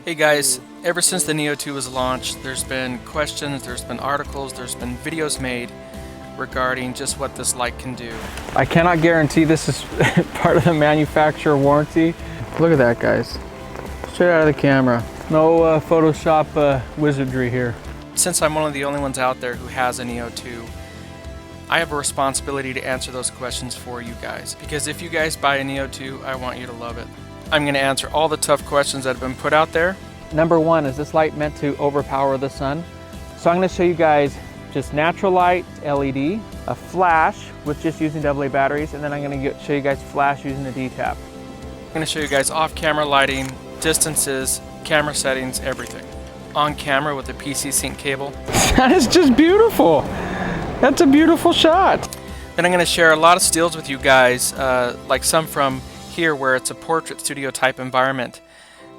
Hey guys, ever since the Neo 2 was launched, there's been questions, there's been articles, there's been videos made regarding just what this light can do. I cannot guarantee this is part of the manufacturer warranty. Look at that, guys. Straight out of the camera. No Photoshop wizardry here. Since I'm one of the only ones out there who has a Neo 2, I have a responsibility to answer those questions for you guys. Because if you guys buy a Neo 2, I want you to love it. I'm going to answer all the tough questions that have been put out there. Number one, is this light meant to overpower the sun? So I'm going to show you guys just natural light, LED, a flash with just using AA batteries, and then I'm going to show you guys flash using the D-tap. I'm going to show you guys off-camera lighting, distances, camera settings, everything. On camera with the PC sync cable. That is just beautiful. That's a beautiful shot. Then I'm going to share a lot of stills with you guys, like some from here where it's a portrait studio type environment,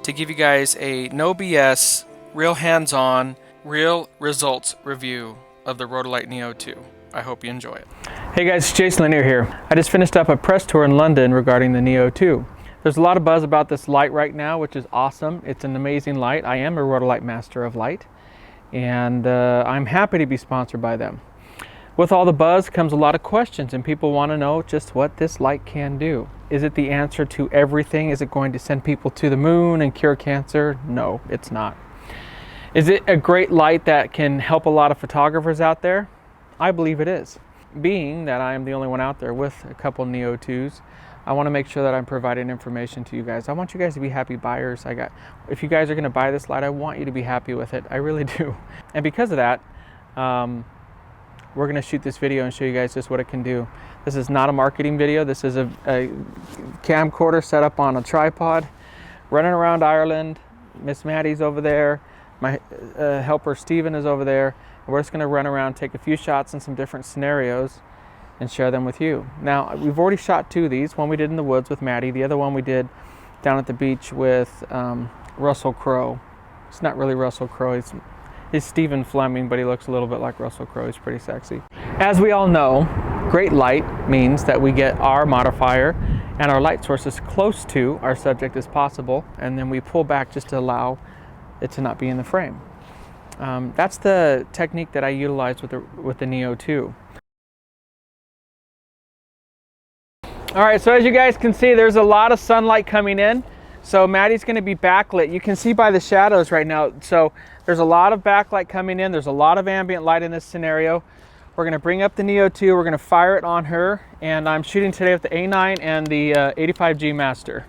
to give you guys a no BS, real hands-on, real results review of the Rotolight Neo 2. I hope you enjoy it. Hey guys, it's Jason Lanier here. I just finished up a press tour in London regarding the Neo 2. There's a lot of buzz about this light right now, which is awesome. It's an amazing light. I am a Rotolight Master of Light, and I'm happy to be sponsored by them. With all the buzz comes a lot of questions, and people want to know just what this light can do. Is it the answer to everything? Is it going to send people to the moon and cure cancer? No, it's not. Is it a great light that can help a lot of photographers out there? I believe it is. Being that I am the only one out there with a couple Neo 2s, I want to make sure that I'm providing information to you guys. I want you guys to be happy buyers. If you guys are going to buy this light, I want you to be happy with it. I really do. And because of that, we're going to shoot this video and show you guys just what it can do. This is not a marketing video. This is a camcorder set up on a tripod, running around Ireland. Miss Maddie's over there. My helper Steven is over there. And we're just going to run around, take a few shots in some different scenarios, and share them with you. Now, we've already shot two of these. One we did in the woods with Maddie. The other one we did down at the beach with Russell Crowe. It's not really Russell Crowe. He's Stephen Fleming, but he looks a little bit like Russell Crowe. He's pretty sexy. As we all know, great light means that we get our modifier and our light source as close to our subject as possible, and then we pull back just to allow it to not be in the frame. That's the technique that I utilize with the Neo 2. All right, so as you guys can see, there's a lot of sunlight coming in. So Maddie's going to be backlit. You can see by the shadows right now. So there's a lot of backlight coming in. There's a lot of ambient light in this scenario. We're going to bring up the Neo 2. We're going to fire it on her. And I'm shooting today with the A9 and the 85G Master.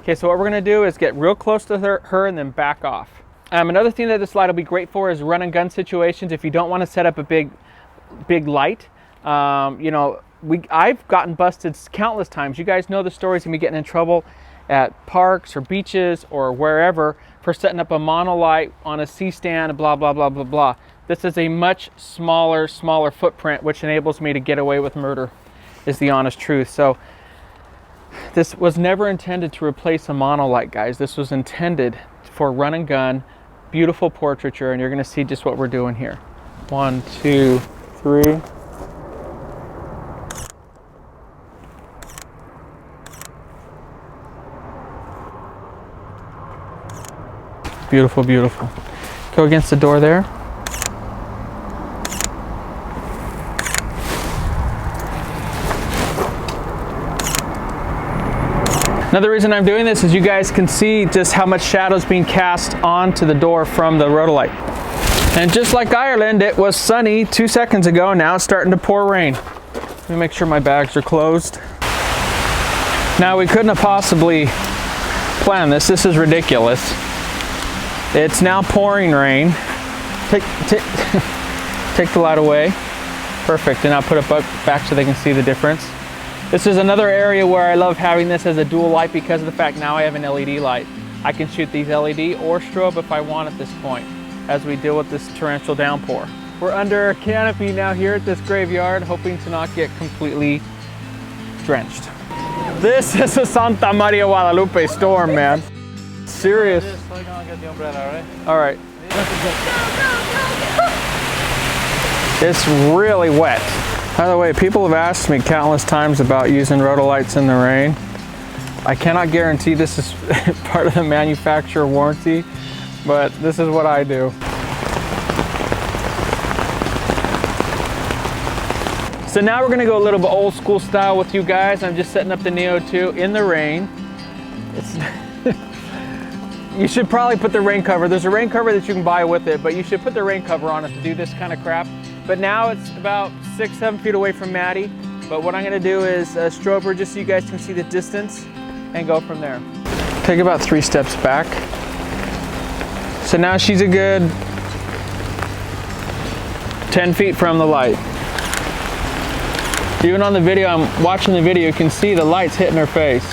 Okay, so what we're going to do is get real close to her and then back off. Another thing that this light will be great for is run and gun situations. If you don't want to set up a big light, you know, I've gotten busted countless times. You guys know the stories of me getting in trouble at parks or beaches or wherever for setting up a monolight on a C-stand, blah, blah, blah, blah, blah. This is a much smaller footprint, which enables me to get away with murder, is the honest truth. So this was never intended to replace a monolight, guys. This was intended for run and gun, beautiful portraiture, and you're gonna see just what we're doing here. 1, 2, 3. Beautiful, beautiful. Go against the door there. Another reason I'm doing this is you guys can see just how much shadow is being cast onto the door from the Rotolight. And just like Ireland, it was sunny 2 seconds ago. Now it's starting to pour rain. Let me make sure my bags are closed. Now we couldn't have possibly planned this. This is ridiculous. It's now pouring rain. Take the light away. Perfect, and I'll put it back so they can see the difference. This is another area where I love having this as a dual light because of the fact now I have an LED light. I can shoot these LED or strobe if I want at this point as we deal with this torrential downpour. We're under a canopy now here at this graveyard, hoping to not get completely drenched. This is a Santa Maria Guadalupe storm, man. Serious. All right. It's really wet. By the way, people have asked me countless times about using Rotolights in the rain. I cannot guarantee this is part of the manufacturer warranty, but this is what I do. So now we're gonna go a little bit old school style with you guys. I'm just setting up the Neo 2 in the rain. You should probably put the rain cover. There's a rain cover that you can buy with it, but you should put the rain cover on it to do this kind of crap. But now it's about 6-7 feet away from Maddie. But what I'm gonna do is strobe her just so you guys can see the distance and go from there. Take about 3 steps back. So now she's a good 10 feet from the light. Even on the video, I'm watching the video, you can see the light's hitting her face.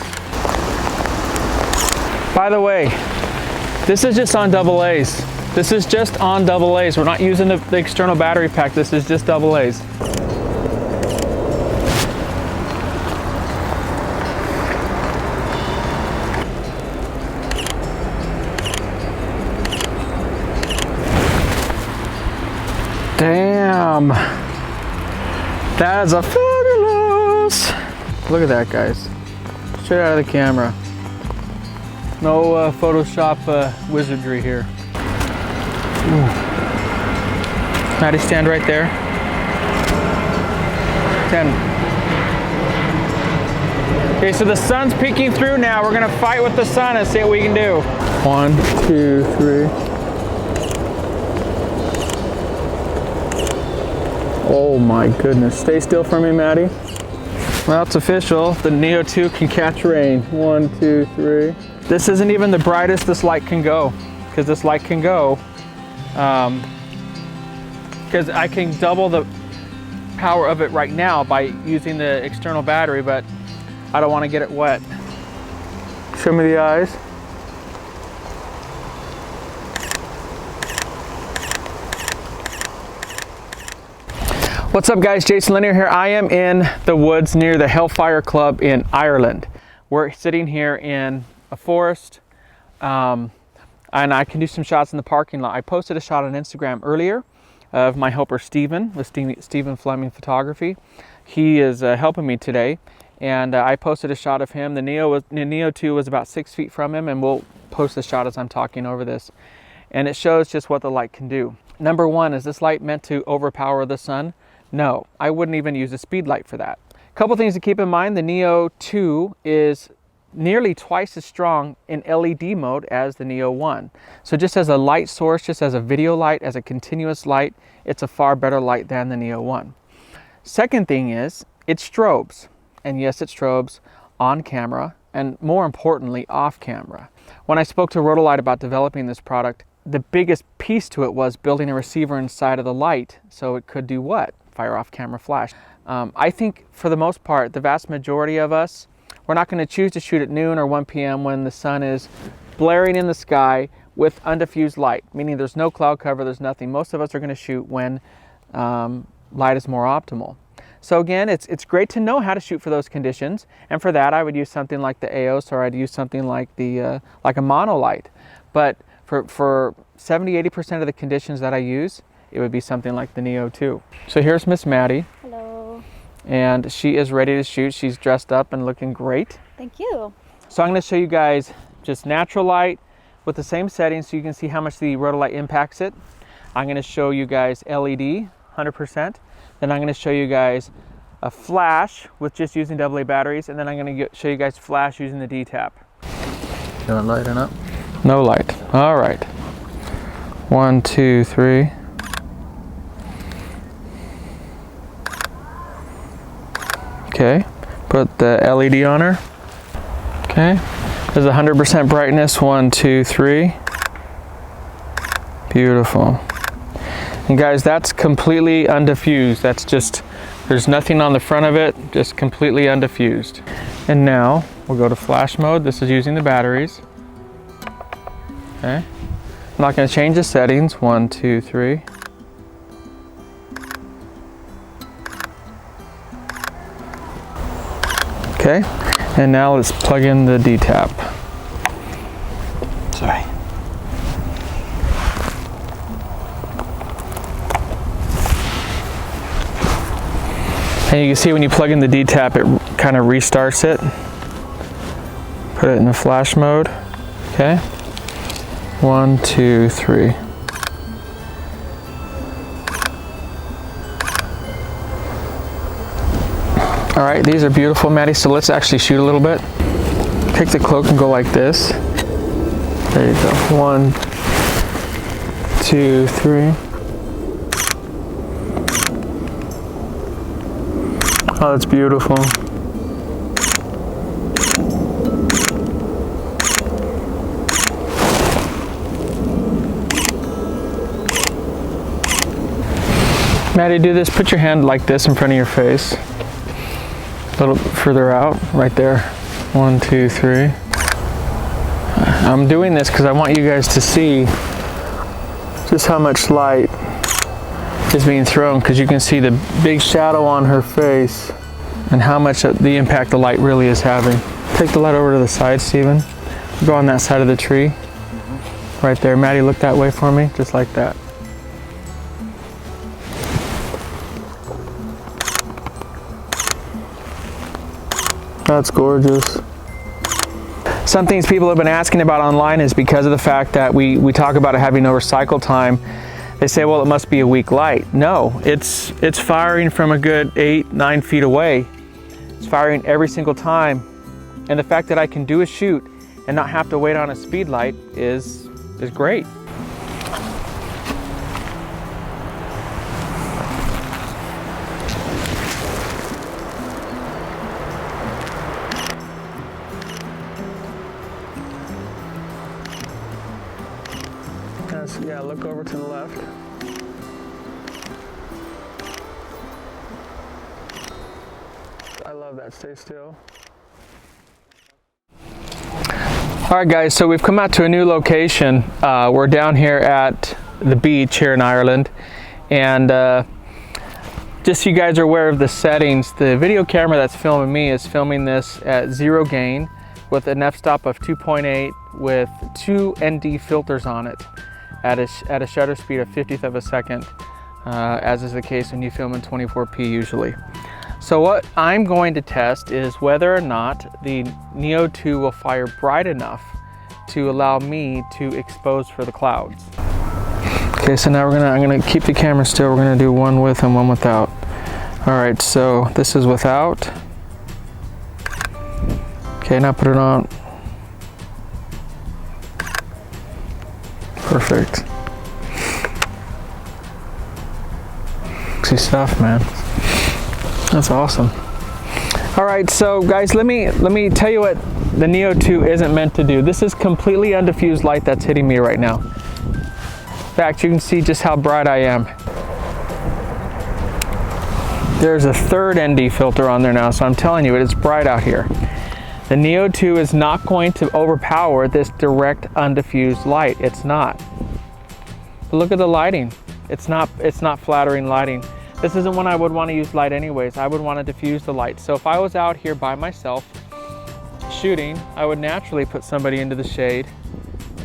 By the way, this is just on AA's. This is just on AA's. We're not using the external battery pack. This is just AA's. Damn. That is a fabulous. Look at that, guys. Straight out of the camera. No Photoshop wizardry here. Ooh. Maddie, stand right there. 10. Okay, so the sun's peeking through now. We're gonna fight with the sun and see what we can do. 1, 2, 3. Oh my goodness. Stay still for me, Maddie. Well, it's official. The Neo 2 can catch rain. 1, 2, 3. This isn't even the brightest this light can go, because this light can go, because I can double the power of it right now by using the external battery, but I don't want to get it wet. Show me the eyes. What's up, guys? Jason Lanier here. I am in the woods near the Hellfire Club in Ireland. We're sitting here in a forest, and I can do some shots in the parking lot. I posted a shot on Instagram earlier of my helper Steven with Steven Fleming Photography. He is helping me today, and I posted a shot of him. The Neo 2 was about 6 feet from him, and we'll post the shot as I'm talking over this. And it shows just what the light can do. Number one, is this light meant to overpower the sun? No, I wouldn't even use a speed light for that. A couple things to keep in mind: the Neo 2 is nearly twice as strong in LED mode as the Neo 1. So just as a light source, just as a video light, as a continuous light, it's a far better light than the Neo 1. Second thing is, it strobes. And yes, it strobes on camera, and more importantly, off camera. When I spoke to Rotolight about developing this product, the biggest piece to it was building a receiver inside of the light so it could do what? Fire off camera flash. I think for the most part, the vast majority of us, we're not going to choose to shoot at noon or 1 p.m. when the sun is blaring in the sky with undiffused light, meaning there's no cloud cover, there's nothing. Most of us are going to shoot when light is more optimal. So again, it's great to know how to shoot for those conditions, and for that I would use something like the EOS, or I'd use something like the like a mono light. But for 70-80% of the conditions that I use, it would be something like the Neo 2. So here's Miss Maddie. Hello. And she is ready to shoot. She's dressed up and looking great. Thank you. So I'm going to show you guys just natural light with the same settings so you can see how much the Rotolight impacts it. I'm going to show you guys LED 100%. Then I'm going to show you guys a flash with just using AA batteries, and then I'm going to show you guys flash using the D-tap. You want light or not? No light. All right. 1, 2, 3. Okay, put the LED on her. Okay, there's 100% brightness. 1, 2, 3. Beautiful. And guys, that's completely undiffused. That's just, there's nothing on the front of it, just completely undiffused. And now we'll go to flash mode. This is using the batteries. Okay, I'm not going to change the settings. 1, 2, 3. Okay, and now let's plug in the D-tap. Sorry. And you can see when you plug in the D-tap, it kind of restarts it. Put it in the flash mode. Okay. 1, 2, 3. All right, these are beautiful, Maddie. So let's actually shoot a little bit. Take the cloak and go like this. There you go. 1, 2, 3. Oh, that's beautiful. Maddie, do this. Put your hand like this in front of your face. A little further out, right there. 1, 2, 3. I'm doing this because I want you guys to see just how much light is being thrown, because you can see the big shadow on her face and how much the impact the light really is having. Take the light over to the side, Steven. Go on that side of the tree. Right there. Maddie, look that way for me, just like that. That's gorgeous. Some things people have been asking about online is because of the fact that we talk about it having no recycle time. They say, well, it must be a weak light. No, it's firing from a good 8, 9 feet away. It's firing every single time. And the fact that I can do a shoot and not have to wait on a speed light is great. Yeah, look over to the left. I love that, stay still. All right guys, so we've come out to a new location. We're down here at the beach here in Ireland. And just so you guys are aware of the settings, the video camera that's filming me is filming this at 0 gain with an f-stop of 2.8 with 2 ND filters on it. At a shutter speed of 50th of a second, as is the case when you film in 24p usually. So what I'm going to test is whether or not the Neo 2 will fire bright enough to allow me to expose for the clouds. Okay, so now I'm gonna keep the camera still. We're gonna do one with and one without. All right, so this is without. Okay, now put it on. Perfect. Sexy stuff, man. That's awesome. All right, so guys, let me tell you what the Neo 2 isn't meant to do. This is completely undiffused light that's hitting me right now. In fact, you can see just how bright I am. There's a 3rd ND filter on there now, so I'm telling you, it is bright out here. The Neo 2 is not going to overpower this direct undiffused light. It's not. But look at the lighting. It's not flattering lighting. This isn't when I would want to use light anyways. I would want to diffuse the light. So if I was out here by myself shooting, I would naturally put somebody into the shade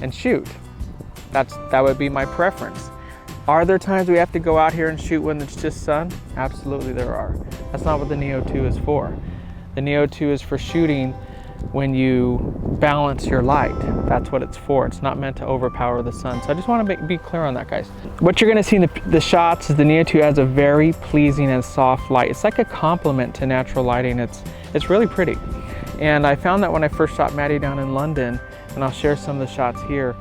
and shoot. That would be my preference. Are there times we have to go out here and shoot when it's just sun? Absolutely there are. That's not what the Neo 2 is for. The Neo 2 is for shooting when you balance your light. That's what it's for. It's not meant to overpower the sun. So I just want to be clear on that, guys. What you're going to see in the shots is the Neo 2 has a very pleasing and soft light. It's like a complement to natural lighting. It's really pretty. And I found that when I first shot Maddie down in London, and I'll share some of the shots here.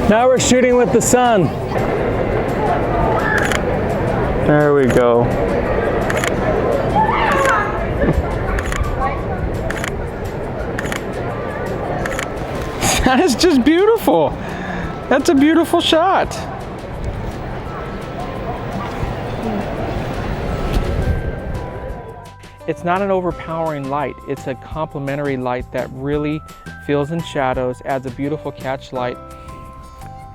Now we're shooting with the sun. There we go. That is just beautiful. That's a beautiful shot. It's not an overpowering light. It's a complementary light that really fills in shadows, adds a beautiful catch light.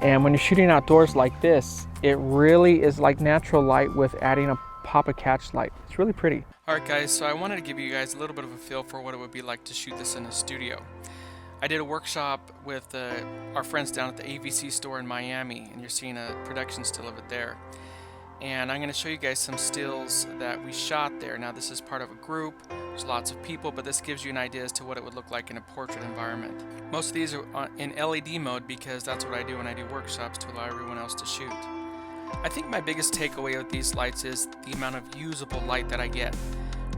And when you're shooting outdoors like this, it really is like natural light with adding a pop of catch light. It's really pretty. All right guys, so I wanted to give you guys a little bit of a feel for what it would be like to shoot this in a studio. I did a workshop with our friends down at the AVC store in Miami, and you're seeing a production still of it there. And I'm going to show you guys some stills that we shot there. Now this is part of a group, there's lots of people, but this gives you an idea as to what it would look like in a portrait environment. Most of these are in LED mode because that's what I do when I do workshops to allow everyone else to shoot. I think my biggest takeaway with these lights is the amount of usable light that I get.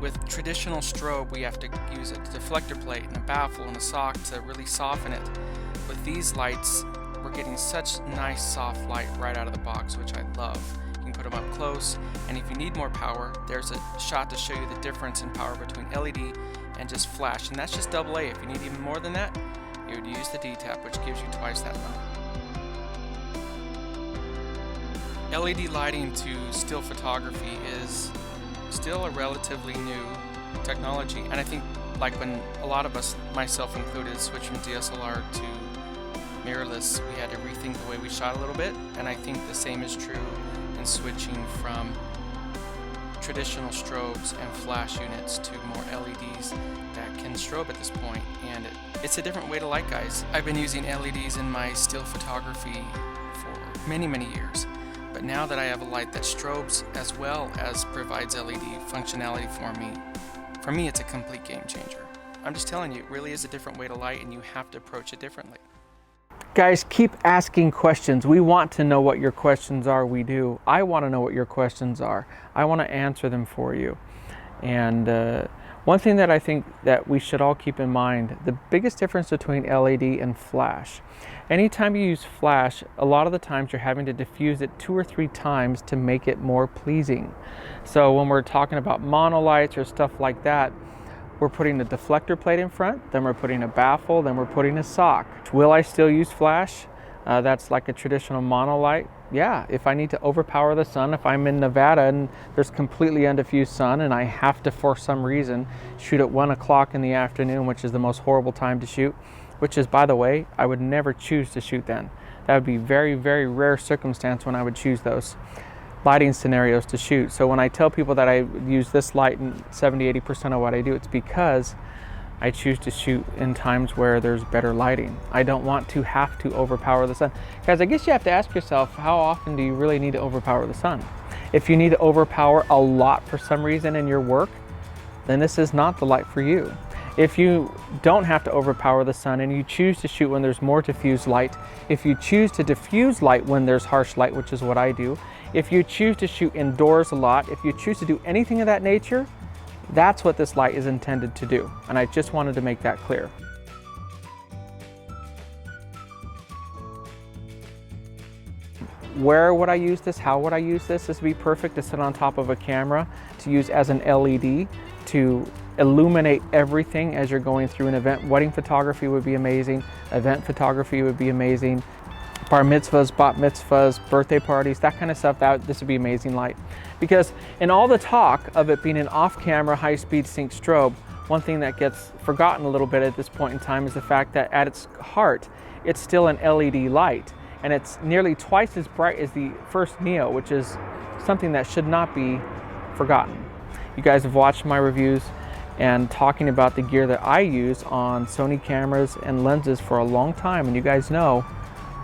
With traditional strobe, we have to use a deflector plate and a baffle and a sock to really soften it. With these lights, we're getting such nice soft light right out of the box, which I love. You can put them up close, and if you need more power, there's a shot to show you the difference in power between LED and just flash, and that's just AA. If you need even more than that, you would use the D-tap, which gives you twice that amount. LED lighting to still photography is still a relatively new technology, and I think like when a lot of us, myself included, switched from DSLR to mirrorless, we had to rethink the way we shot a little bit, and I think the same is true in switching from traditional strobes and flash units to more LEDs that can strobe at this point, and it's a different way to light, guys. I've been using LEDs in my still photography for many years. But now that I have a light that strobes as well as provides LED functionality for me it's a complete game changer. I'm just telling you, it really is a different way to light, and you have to approach it differently. Guys, keep asking questions. We want to know what your questions are. We do. I want to know what your questions are. I want to answer them for you. And one thing that I think that we should all keep in mind, the biggest difference between LED and flash. Anytime you use flash, a lot of the times you're having to diffuse it 2 or 3 times to make it more pleasing. So when we're talking about monolights or stuff like that, we're putting a deflector plate in front, then we're putting a baffle, then we're putting a sock. Will I still use flash? That's like a traditional monolight. Yeah, if I need to overpower the sun, if I'm in Nevada and there's completely undiffused sun and I have to, for some reason, shoot at 1 o'clock in the afternoon, which is the most horrible time to shoot, which is, by the way, I would never choose to shoot then. That would be very rare circumstance when I would choose those lighting scenarios to shoot. So when I tell people that I use this light in 70-80% of what I do, it's because I choose to shoot in times where there's better lighting. I don't want to have to overpower the sun. Guys, I guess you have to ask yourself, how often do you really need to overpower the sun? If you need to overpower a lot for some reason in your work, then this is not the light for you. If you don't have to overpower the sun and you choose to shoot when there's more diffused light, if you choose to diffuse light when there's harsh light, which is what I do, if you choose to shoot indoors a lot, if you choose to do anything of that nature, that's what this light is intended to do. And I just wanted to make that clear. Where would I use this? How would I use this? This would be perfect to sit on top of a camera, to use as an LED, to illuminate everything as you're going through an event. Wedding photography would be amazing. Event photography would be amazing. Bar mitzvahs, bat mitzvahs, birthday parties, that kind of stuff, this would be amazing light. Because in all the talk of it being an off-camera, high-speed sync strobe, one thing that gets forgotten a little bit at this point in time is the fact that at its heart, it's still an LED light. And it's nearly twice as bright as the first Neo, which is something that should not be forgotten. You guys have watched my reviews and talking about the gear that I use on Sony cameras and lenses for a long time, and you guys know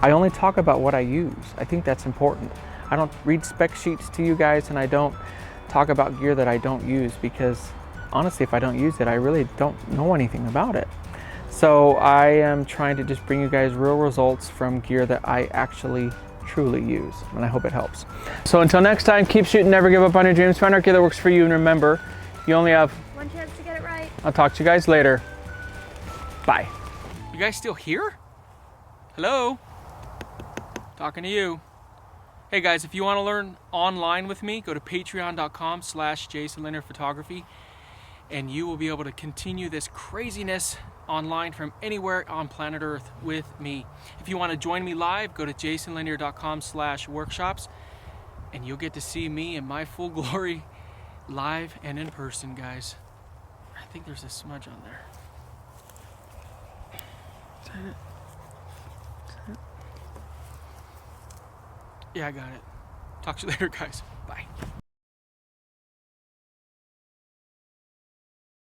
I only talk about what I use. I think that's important. I don't read spec sheets to you guys, and I don't talk about gear that I don't use, because honestly, if I don't use it, I really don't know anything about it. So I am trying to just bring you guys real results from gear that I actually truly use, and I hope it helps. So until next time, keep shooting, never give up on your dreams, find our gear that works for you, and remember, you only have one chance to get it right. I'll talk to you guys later. Bye. You guys still here? Hello? Talking to you. Hey guys, if you want to learn online with me, go to patreon.com/JasonLanierPhotography, and you will be able to continue this craziness online from anywhere on planet Earth with me. If you want to join me live, go to JasonLanier.com/workshops, and you'll get to see me in my full glory live and in person, guys. I think there's a smudge on there. Is that it? Yeah, I got it. Talk to you later, guys. Bye.